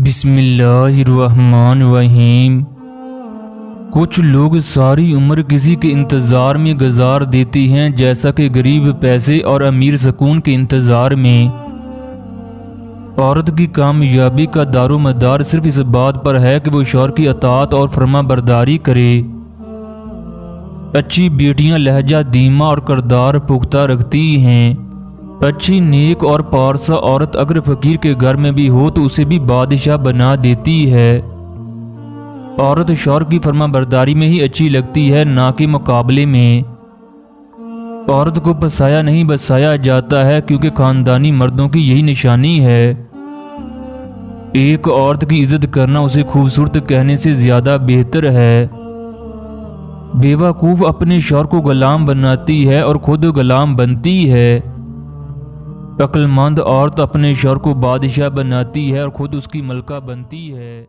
بسم اللہ الرحمن الرحیم۔ کچھ لوگ ساری عمر کسی کے انتظار میں گزار دیتی ہیں، جیسا کہ غریب پیسے اور امیر سکون کے انتظار میں۔ عورت کی کامیابی کا دار و مدار صرف اس بات پر ہے کہ وہ شوہر کی اطاعت اور فرما برداری کرے۔ اچھی بیٹیاں لہجہ دھیما اور کردار پختہ رکھتی ہیں۔ اچھی نیک اور پارسا عورت اگر فقیر کے گھر میں بھی ہو تو اسے بھی بادشاہ بنا دیتی ہے۔ عورت شوہر کی فرما برداری میں ہی اچھی لگتی ہے، نہ کہ مقابلے میں۔ عورت کو پسایا نہیں بسایا جاتا ہے، کیونکہ خاندانی مردوں کی یہی نشانی ہے۔ ایک عورت کی عزت کرنا اسے خوبصورت کہنے سے زیادہ بہتر ہے۔ بیوقوف اپنے شوہر کو غلام بناتی ہے اور خود غلام بنتی ہے۔ عقل مند عورت اپنے شوہر کو بادشاہ بناتی ہے اور خود اس کی ملکہ بنتی ہے۔